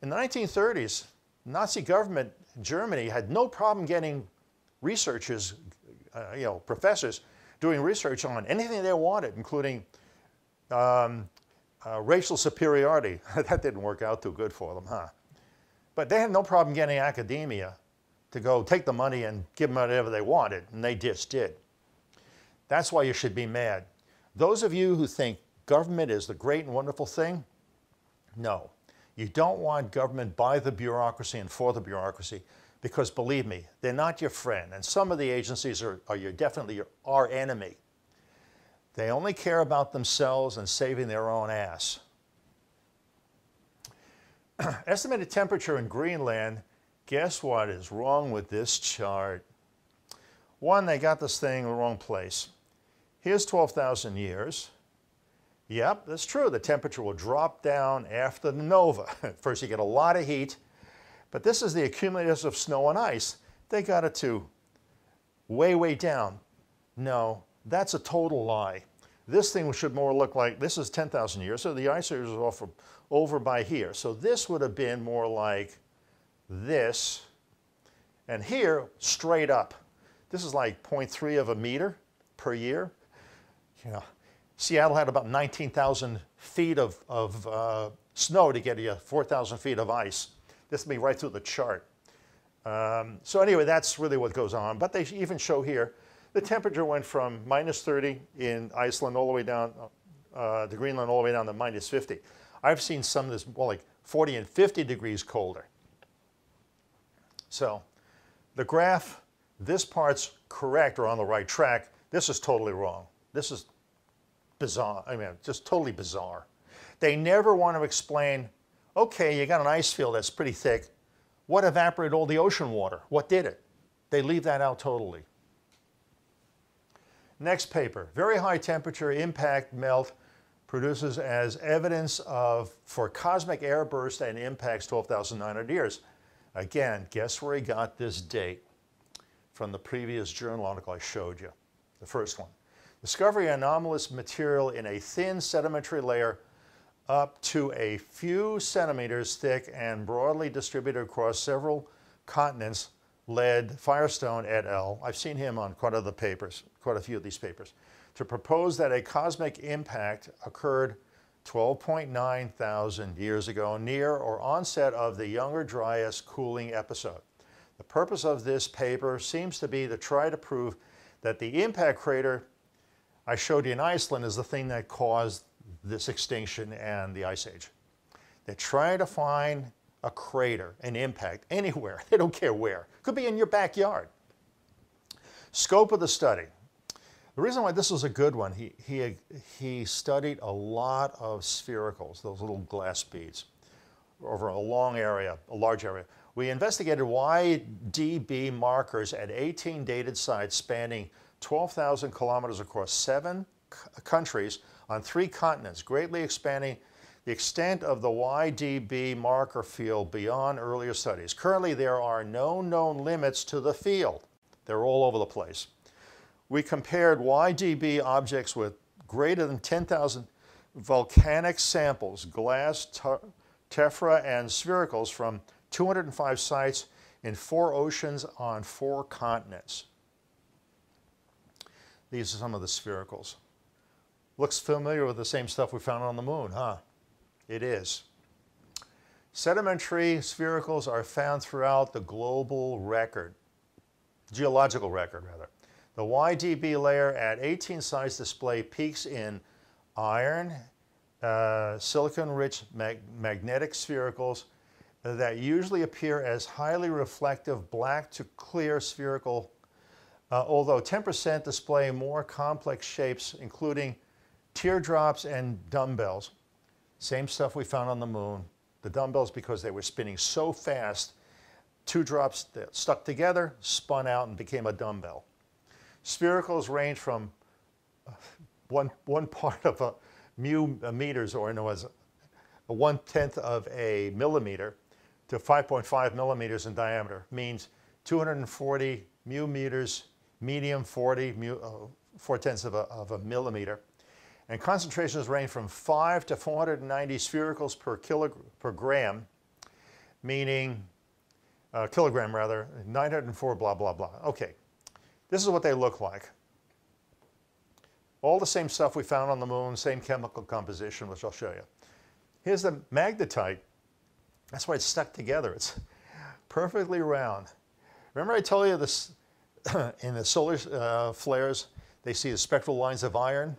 in the 1930s, Nazi government in Germany had no problem getting researchers, professors, doing research on anything they wanted, including racial superiority. That didn't work out too good for them, huh? But they had no problem getting academia to go take the money and give them whatever they wanted, and they just did. That's why you should be mad. Those of you who think government is the great and wonderful thing, no. You don't want government by the bureaucracy and for the bureaucracy, because believe me, they're not your friend. And some of the agencies are definitely our enemy. They only care about themselves and saving their own ass. Estimated temperature in Greenland, guess what is wrong with this chart? One, they got this thing in the wrong place. Here's 12,000 years. Yep, that's true. The temperature will drop down after the nova. First you get a lot of heat, but this is the accumulators of snow and ice. They got it to way, way down. No, that's a total lie. This thing should more look like, this is 10,000 years, so the ice age is over by here. So this would have been more like this, and here, straight up. This is like 0.3 of a meter per year. Seattle had about 19,000 feet of snow to get you 4,000 feet of ice. This will be right through the chart. So anyway, that's really what goes on. But they even show here, the temperature went from minus 30 in Iceland all the way down to Greenland, all the way down to minus 50. I've seen some of this more like 40 and 50 degrees colder. So the graph, this part's correct or on the right track. This is totally wrong. This is bizarre. I mean, just totally bizarre. They never want to explain, okay, you got an ice field that's pretty thick. What evaporated all the ocean water? What did it? They leave that out totally. Next paper, very high temperature impact melt produces as evidence for cosmic airburst and impacts 12,900 years. Again, guess where he got this date? From the previous journal article I showed you, the first one. Discovery of anomalous material in a thin sedimentary layer up to a few centimeters thick and broadly distributed across several continents led Firestone et al., I've seen him on quite a few of these papers, to propose that a cosmic impact occurred 12.9 thousand years ago near or onset of the Younger Dryas cooling episode. The purpose of this paper seems to be to try to prove that the impact crater I showed you in Iceland is the thing that caused this extinction and the ice age. They're trying to find a crater, an impact, anywhere. They don't care where. Could be in your backyard. Scope of the study. The reason why this was a good one, he studied a lot of sphericals, those little glass beads, over a long area, a large area. We investigated YDB markers at 18 dated sites spanning 12,000 kilometers across 7 countries on 3 continents, greatly expanding the extent of the YDB marker field beyond earlier studies. Currently, there are no known limits to the field. They're all over the place. We compared YDB objects with greater than 10,000 volcanic samples, glass, tephra, and sphericals from 205 sites in 4 oceans on 4 continents. These are some of the sphericals. Looks familiar with the same stuff we found on the moon, huh? It is. Sedimentary sphericals are found throughout the global record, geological record rather. The YDB layer at 18 sites display peaks in iron, silicon-rich magnetic sphericals that usually appear as highly reflective black to clear spherical, although 10% display more complex shapes, including teardrops and dumbbells. Same stuff we found on the moon. The dumbbells, because they were spinning so fast, 2 drops that stuck together, spun out and became a dumbbell. Sphericals range from one part of a meters, or known as a 1/10 of a millimeter, to 5.5 millimeters in diameter, means 240 mu meters, medium 40 4/10 of a millimeter. And concentrations range from 5 to 490 sphericals per gram, meaning kilogram rather, 904 blah, blah, blah. Okay, this is what they look like. All the same stuff we found on the moon, same chemical composition, which I'll show you. Here's the magnetite. That's why it's stuck together. It's perfectly round. Remember I told you this in the solar flares, they see the spectral lines of iron?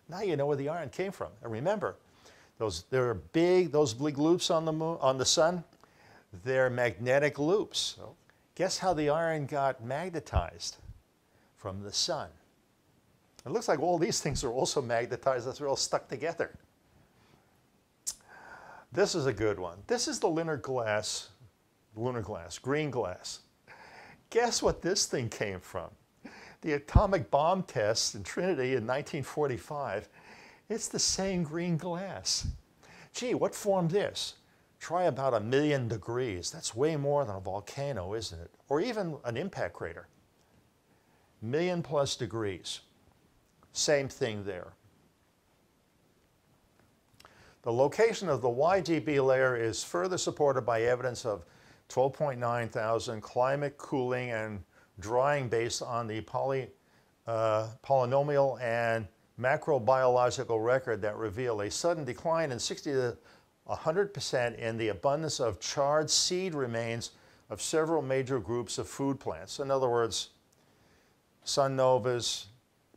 Now you know where the iron came from. And remember, those big loops on the moon, on the sun, they're magnetic loops. So guess how the iron got magnetized? From the sun. It looks like all these things are also magnetized. That's all stuck together. This is a good one. This is the lunar glass, green glass. Guess what this thing came from? The atomic bomb test in Trinity in 1945. It's the same green glass. Gee, what formed this? Try about 1,000,000 degrees. That's way more than a volcano, isn't it? Or even an impact crater. 1,000,000+ degrees. Same thing there. The location of the YGB layer is further supported by evidence of 12.9 thousand climate cooling and drying based on the polynomial and macrobiological record that reveal a sudden decline in 60 to 100% in the abundance of charred seed remains of several major groups of food plants. In other words, sun novas,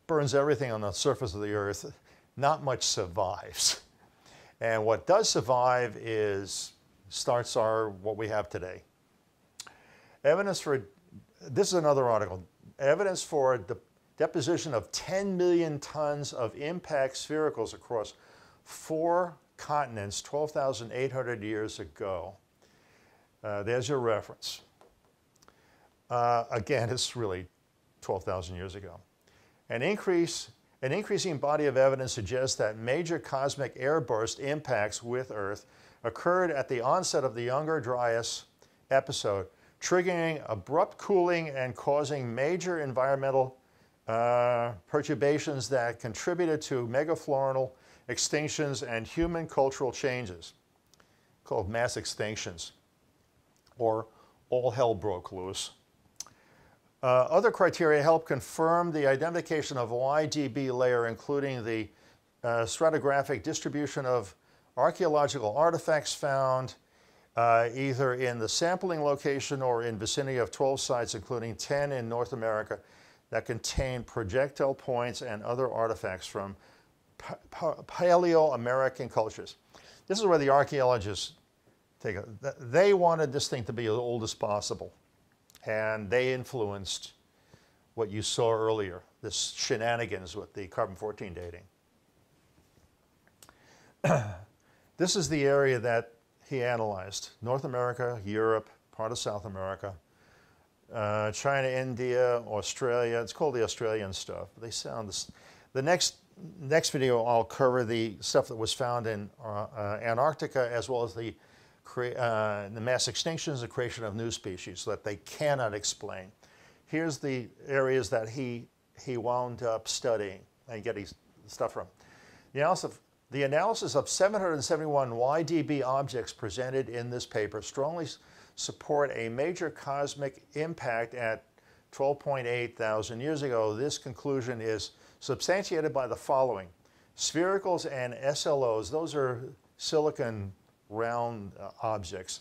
burns everything on the surface of the earth, not much survives. And what does survive starts are what we have today. Evidence for, this is another article, evidence for the deposition of 10 million tons of impact sphericals across 4 continents 12,800 years ago. There's your reference. Again, it's really 12,000 years ago. An increasing body of evidence suggests that major cosmic airburst impacts with Earth occurred at the onset of the Younger Dryas episode, triggering abrupt cooling and causing major environmental perturbations that contributed to megafloral extinctions and human cultural changes, called mass extinctions, or all hell broke loose. Other criteria help confirm the identification of a YGB layer, including the stratigraphic distribution of archaeological artifacts found either in the sampling location or in vicinity of 12 sites, including 10 in North America, that contain projectile points and other artifacts from Paleo-American cultures. This is where the archaeologists take it. They wanted this thing to be as old as possible. And they influenced what you saw earlier, this shenanigans with the carbon-14 dating. This is the area that he analyzed: North America, Europe, part of South America, China, India, Australia. It's called the Australian stuff. They sound this. The next video, I'll cover the stuff that was found in Antarctica, as well as the mass extinctions, the creation of new species that they cannot explain. Here's the areas that he wound up studying and getting stuff from. The analysis of 771 YDB objects presented in this paper strongly support a major cosmic impact at 12.8 thousand years ago. This conclusion is substantiated by the following. Sphericals and SLOs, those are silicon round objects,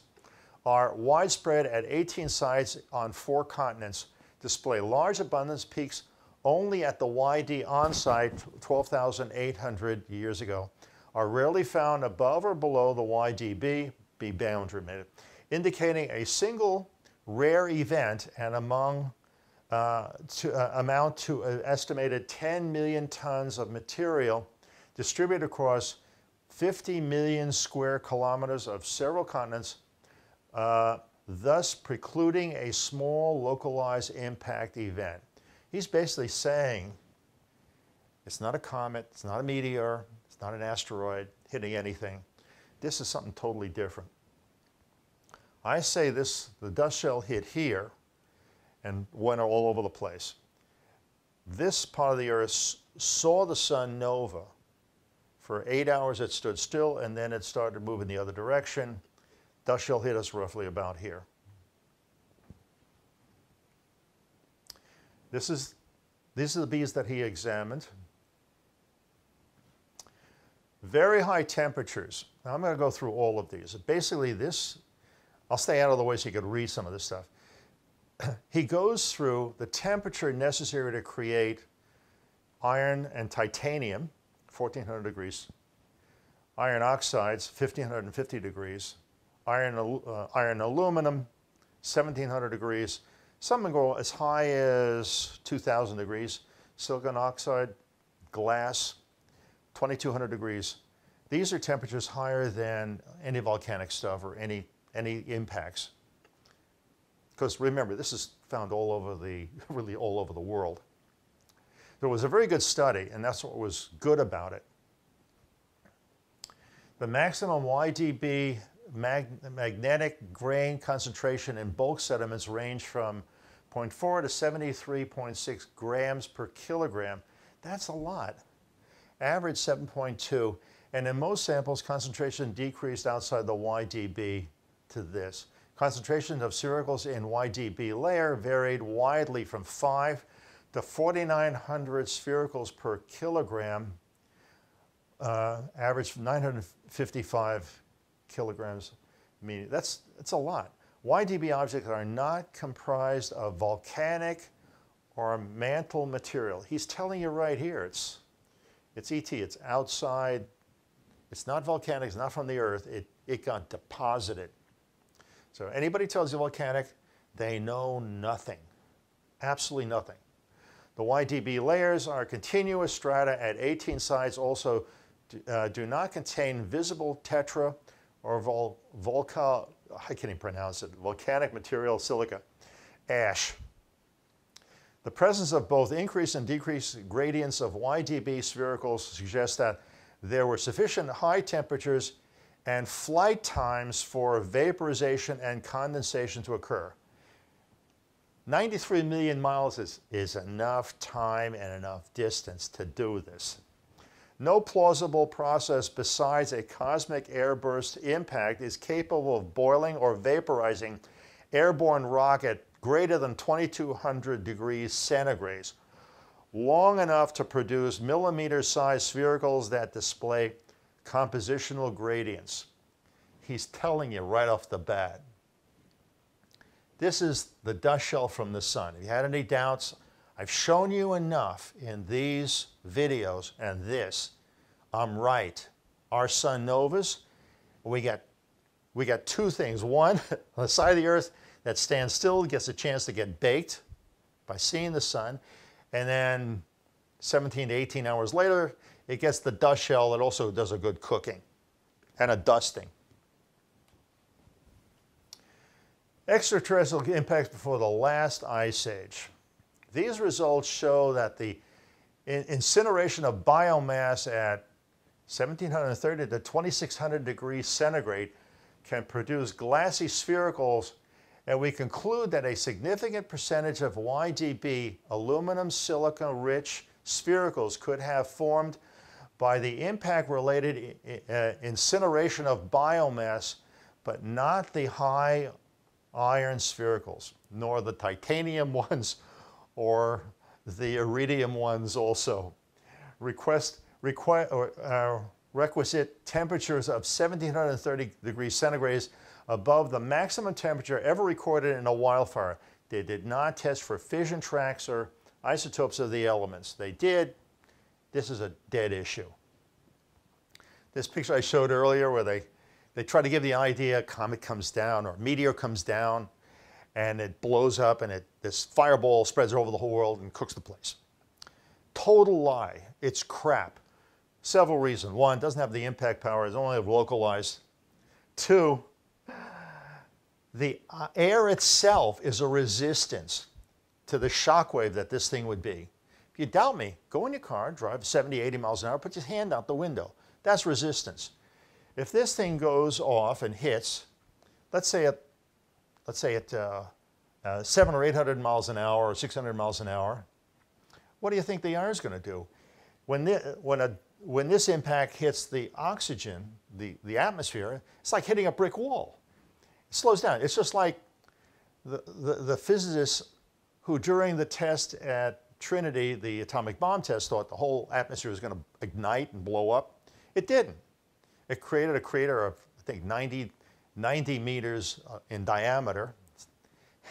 are widespread at 18 sites on 4 continents, display large abundance peaks only at the YD on-site 12,800 years ago, are rarely found above or below the YDB boundary, indicating a single rare event and amount to an estimated 10 million tons of material distributed across 50 million square kilometers of several continents, thus precluding a small localized impact event. He's basically saying It's not a comet, it's not a meteor, it's not an asteroid hitting anything. This is something totally different. I say the dust shell hit here and went all over the place. This part of the Earth saw the sun nova. For 8 hours it stood still, and then it started moving the other direction. Dust shell hit us roughly about here. These are the bees that he examined. Very high temperatures. Now I'm going to go through all of these. Basically I'll stay out of the way so you can read some of this stuff. He goes through the temperature necessary to create iron and titanium, 1400 degrees, iron oxides, 1550 degrees, iron aluminum, 1700 degrees. Some can go as high as 2000 degrees, silicon oxide, glass, 2200 degrees. These are temperatures higher than any volcanic stuff or any impacts. Because remember, this is found all over really all over the world. There was a very good study, and that's what was good about it. The maximum YdB magnetic grain concentration in bulk sediments range from 0.4 to 73.6 grams per kilogram. That's a lot. Average 7.2, and in most samples, concentration decreased outside the YdB to this. Concentration of sphericals in YdB layer varied widely from 5 to 4,900 sphericals per kilogram, average 955 kilograms. I mean, that's a lot. YdB objects are not comprised of volcanic or mantle material. He's telling you right here, it's ET, it's outside, it's not volcanic, it's not from the Earth, it got deposited. So anybody tells you volcanic, they know nothing, absolutely nothing. The YdB layers are continuous strata at 18 sites, also do not contain visible tetra or I can't even pronounce it, volcanic material silica, ash. The presence of both increase and decrease gradients of YdB sphericals suggests that there were sufficient high temperatures and flight times for vaporization and condensation to occur. 93 million miles is enough time and enough distance to do this. No plausible process besides a cosmic airburst impact is capable of boiling or vaporizing airborne rock at greater than 2200 degrees centigrade, long enough to produce millimeter-sized sphericals that display compositional gradients. He's telling you right off the bat. This is the dust shell from the sun. If you had any doubts, I've shown you enough in these videos and this. I'm right. Our sun novas, we got two things. One, on the side of the Earth that stands still, gets a chance to get baked by seeing the sun. And then 17 to 18 hours later, it gets the dust shell that also does a good cooking and a dusting. Extraterrestrial impacts before the last ice age. These results show that the incineration of biomass at 1730 to 2600 degrees centigrade can produce glassy sphericals, and we conclude that a significant percentage of YdB aluminum silica rich sphericals could have formed by the impact-related incineration of biomass, but not the high iron sphericals, nor the titanium ones or the iridium ones also. Requisite temperatures of 1730 degrees centigrade above the maximum temperature ever recorded in a wildfire. They did not test for fission tracks or isotopes of the elements. They did. This is a dead issue. This picture I showed earlier where they try to give the idea a comet comes down or a meteor comes down and it blows up and this fireball spreads over the whole world and cooks the place. Total lie. It's crap. Several reasons. One, it doesn't have the impact power. It's only localized. Two, the air itself is a resistance to the shock wave that this thing would be. If you doubt me, go in your car, drive 70, 80 miles an hour, put your hand out the window. That's resistance. If this thing goes off and hits, let's say at 700 or 800 miles an hour or 600 miles an hour, what do you think the iron's going to do? When this impact hits the oxygen, the atmosphere, it's like hitting a brick wall. It slows down. It's just like the physicists who during the test at Trinity, the atomic bomb test, thought the whole atmosphere was going to ignite and blow up. It didn't. It created a crater of, I think, 90 meters in diameter,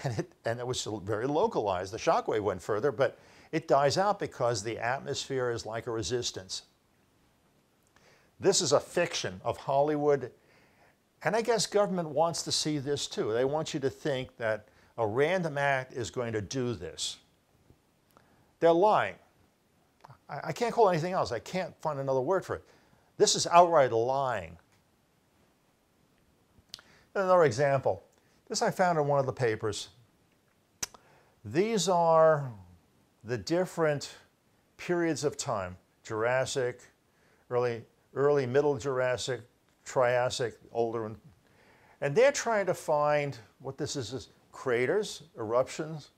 and it was very localized. The shock wave went further, but it dies out because the atmosphere is like a resistance. This is a fiction of Hollywood, and I guess government wants to see this too. They want you to think that a random act is going to do this. They're lying. I can't call it anything else. I can't find another word for it. This is outright lying. Another example. This I found in one of the papers. These are the different periods of time: Jurassic, early middle Jurassic, Triassic, older, and they're trying to find what this is craters, eruptions,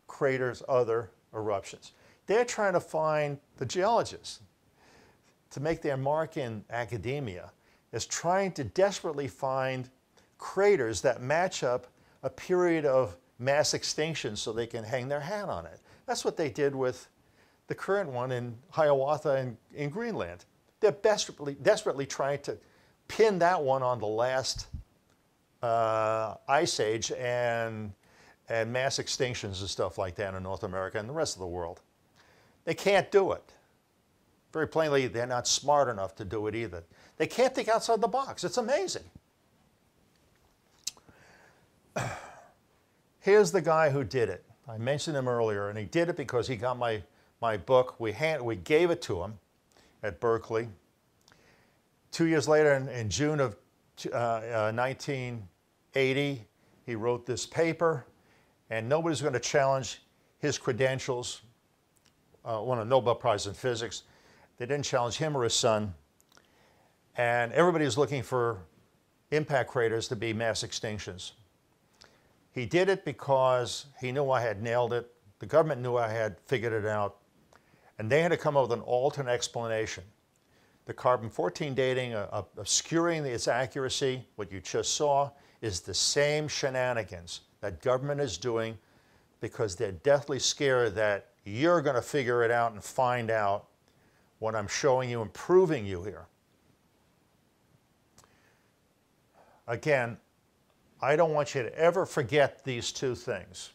craters, other eruptions. They're trying to find, the geologists, to make their mark in academia, is trying to desperately find craters that match up a period of mass extinction so they can hang their hat on it. That's what they did with the current one in Hiawatha and in Greenland. They're desperately trying to pin that one on the last ice age and mass extinctions and stuff like that in North America and the rest of the world. They can't do it. Very plainly, they're not smart enough to do it either. They can't think outside the box. It's amazing. Here's the guy who did it. I mentioned him earlier, and he did it because he got my book. We gave it to him at Berkeley. 2 years later, in June of 1980, he wrote this paper, and nobody's going to challenge his credentials. Won a Nobel Prize in physics. They didn't challenge him or his son. And everybody was looking for impact craters to be mass extinctions. He did it because he knew I had nailed it. The government knew I had figured it out. And they had to come up with an alternate explanation. The carbon-14 dating, obscuring its accuracy, what you just saw, is the same shenanigans that government is doing because they're deathly scared that you're going to figure it out and find out what I'm showing you and proving you here. Again, I don't want you to ever forget these two things.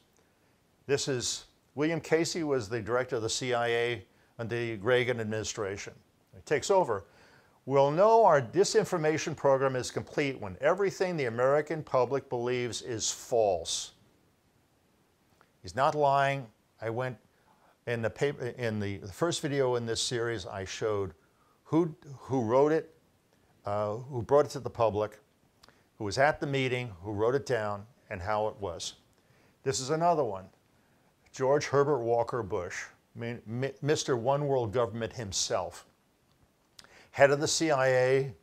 This is, William Casey was the director of the CIA under the Reagan administration. He takes over. We'll know our disinformation program is complete when everything the American public believes is false. He's not lying. I went in the paper, in the first video in this series, I showed who wrote it, who brought it to the public, who was at the meeting, who wrote it down, and how it was. This is another one. George Herbert Walker Bush, Mr. One World Government himself, head of the CIA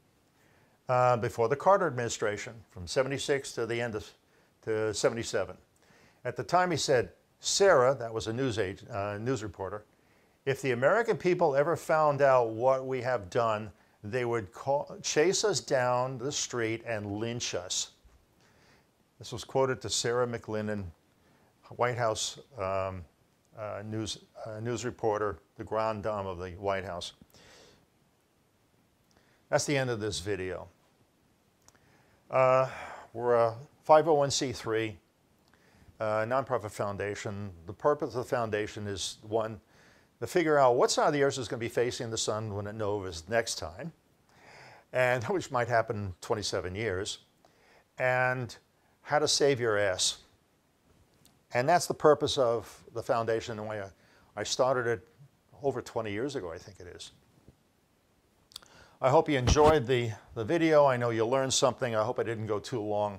before the Carter administration, from 76 to the end of 77. At the time he said, Sarah, that was a news reporter, if the American people ever found out what we have done, they would chase us down the street and lynch us. This was quoted to Sarah McLennan, White House news reporter, the grande dame of the White House. That's the end of this video. We're a 501c3 nonprofit foundation. The purpose of the foundation is, one, to figure out what side of the earth is going to be facing the sun when it novas next time, and which might happen in 27 years, and how to save your ass. And that's the purpose of the foundation, and why I started it over 20 years ago, I think it is. I hope you enjoyed the video. I know you learned something. I hope I didn't go too long.